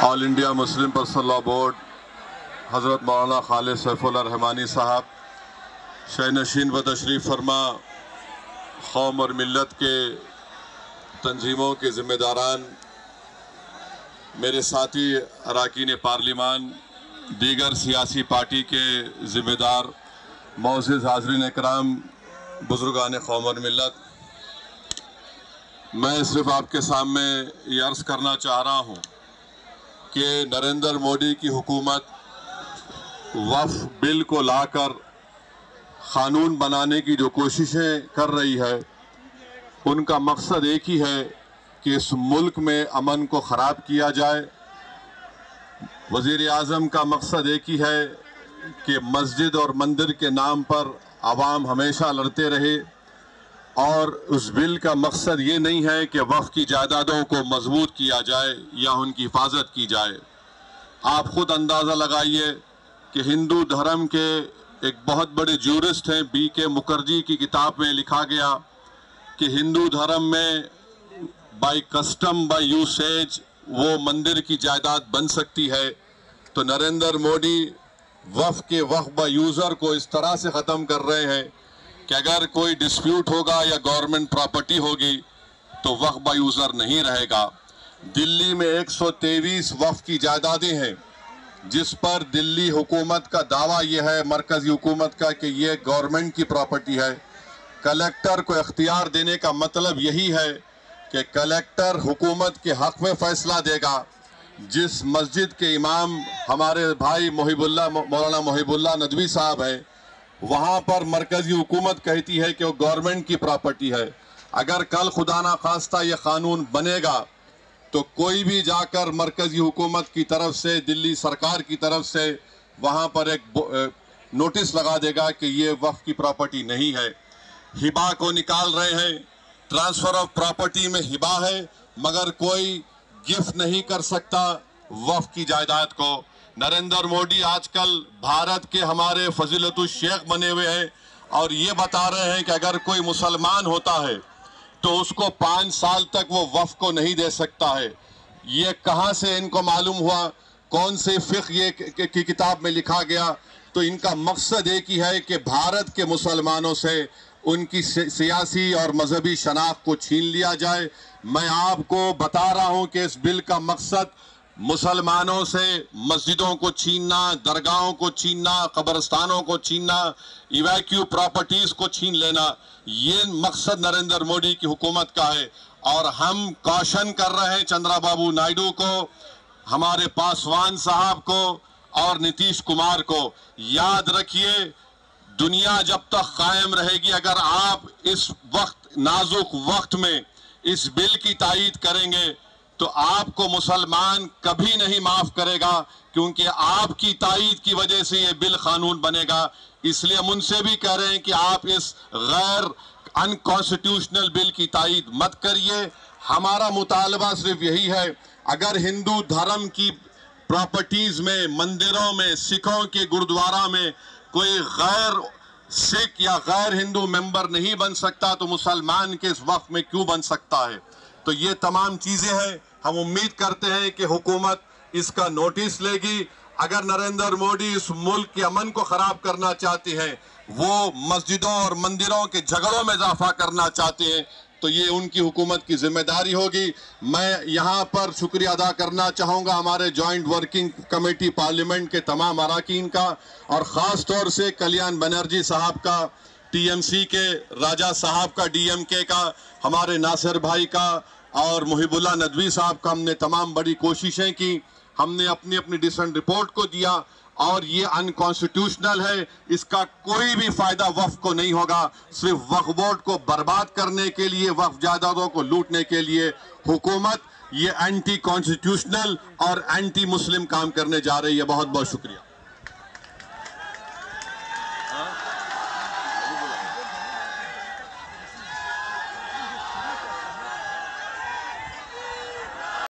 All India Muslim personal law board हज़रत मौलाना खालिद सैफुल्लाह रहमानी साहब, शहनशीन व तशरीफ़ फरमा कौम और मिल्लत के तंजीमों के ज़िम्मेदारान, मेरे साथी अरकान पार्लिमान, दीगर सियासी पार्टी के ज़िम्मेदार, मौज़िज़ हाज़रीन इकराम, बुज़ुर्गान कौम और मिल्लत, मैं सिर्फ आपके सामने ये अर्ज़ करना चाह रहा हूँ कि नरेंद्र मोदी की हुकूमत वक्फ बिल को लाकर क़ानून बनाने की जो कोशिशें कर रही है, उनका मकसद एक ही है कि इस मुल्क में अमन को ख़राब किया जाए। वज़ीर आज़म का मकसद एक ही है कि मस्जिद और मंदिर के नाम पर आवाम हमेशा लड़ते रहे, और उस बिल का मकसद ये नहीं है कि वक्फ की जायदादों को मजबूत किया जाए या उनकी हिफाजत की जाए। आप खुद अंदाज़ा लगाइए कि हिंदू धर्म के एक बहुत बड़े ज्यूरिस्ट हैं, B.K. मुखर्जी की किताब में लिखा गया कि हिंदू धर्म में बाय कस्टम बाय यूसेज वो मंदिर की जायदाद बन सकती है। तो नरेंद्र मोदी वक्फ बाय यूज़र को इस तरह से ख़त्म कर रहे हैं कि अगर कोई डिस्प्यूट होगा या गवर्नमेंट प्रॉपर्टी होगी तो वक्फ बाय यूज़र नहीं रहेगा। दिल्ली में 123 वक्फ की जायदादें हैं, जिस पर दिल्ली हुकूमत का दावा यह है, मरकज़ी हुकूमत का, कि ये गवर्नमेंट की प्रॉपर्टी है। कलेक्टर को इख्तियार देने का मतलब यही है कि कलेक्टर हुकूमत के हक़ में फ़ैसला देगा। जिस मस्जिद के इमाम हमारे भाई मौलाना मोहिबुल्लाह नदवी साहब हैं, वहाँ पर मरकज़ी हुकूमत कहती है कि वो गवर्नमेंट की प्रॉपर्टी है। अगर कल खुदा ना खास्ता ये क़ानून बनेगा तो कोई भी जाकर मरकज़ी हुकूमत की तरफ से, दिल्ली सरकार की तरफ से वहाँ पर एक नोटिस लगा देगा कि ये वक्फ की प्रॉपर्टी नहीं है। हिबा को निकाल रहे हैं, ट्रांसफ़र ऑफ प्रॉपर्टी में हिबा है, मगर कोई गिफ्ट नहीं कर सकता वक्फ की जायदाद को। नरेंद्र मोदी आजकल भारत के हमारे फजीलतुल शेख बने हुए हैं और ये बता रहे हैं कि अगर कोई मुसलमान होता है तो उसको 5 साल तक वो वक्फ को नहीं दे सकता है। ये कहाँ से इनको मालूम हुआ? कौन से फ़िक़्ह ये की किताब में लिखा गया? तो इनका मकसद एक ही है कि भारत के मुसलमानों से उनकी सियासी और मजहबी शनाख्त को छीन लिया जाए। मैं आपको बता रहा हूँ कि इस बिल का मकसद मुसलमानों से मस्जिदों को छीनना, दरगाहों को छीनना, कब्रस्तानों को छीनना, इवैक्यू प्रॉपर्टीज को छीन लेना, ये मकसद नरेंद्र मोदी की हुकूमत का है। और हम कॉशन कर रहे हैं चंद्रबाबू नायडू को, हमारे पासवान साहब को और नीतीश कुमार को, याद रखिए दुनिया जब तक कायम रहेगी, अगर आप इस वक्त नाजुक वक्त में इस बिल की तायीद करेंगे तो आपको मुसलमान कभी नहीं माफ करेगा, क्योंकि आपकी तायीद की वजह से ये बिल कानून बनेगा। इसलिए हम उनसे भी कह रहे हैं कि आप इस गैर अनकॉन्स्टिट्यूशनल बिल की तायीद मत करिए। हमारा मुतालबा सिर्फ यही है, अगर हिंदू धर्म की प्रॉपर्टीज में, मंदिरों में, सिखों के गुरुद्वारा में कोई गैर सिख या गैर हिंदू मेंबर नहीं बन सकता तो मुसलमान के इस वक्फ में क्यों बन सकता है? तो ये तमाम चीज़ें हैं। हम उम्मीद करते हैं कि हुकूमत इसका नोटिस लेगी। अगर नरेंद्र मोदी इस मुल्क के अमन को ख़राब करना चाहते हैं, वो मस्जिदों और मंदिरों के झगड़ों में इजाफा करना चाहते हैं, तो ये उनकी हुकूमत की जिम्मेदारी होगी। मैं यहाँ पर शुक्रिया अदा करना चाहूँगा हमारे जॉइंट वर्किंग कमेटी पार्लियामेंट के तमाम अरकान का, और ख़ास तौर से कल्याण बनर्जी साहब का, TMC के राजा साहब का, DMK का, हमारे नासिर भाई का और मुहिबुल्लाह नदवी साहब का। हमने तमाम बड़ी कोशिशें की, हमने अपनी अपनी डिसेंट रिपोर्ट को दिया, और ये अनकॉन्स्टिट्यूशनल है। इसका कोई भी फ़ायदा वक्फ को नहीं होगा। सिर्फ वक्फ बोर्ड को बर्बाद करने के लिए, वक्फ जायदादों को लूटने के लिए हुकूमत ये एंटी कॉन्स्टिट्यूशनल और एंटी मुस्लिम काम करने जा रही है। बहुत बहुत शुक्रिया।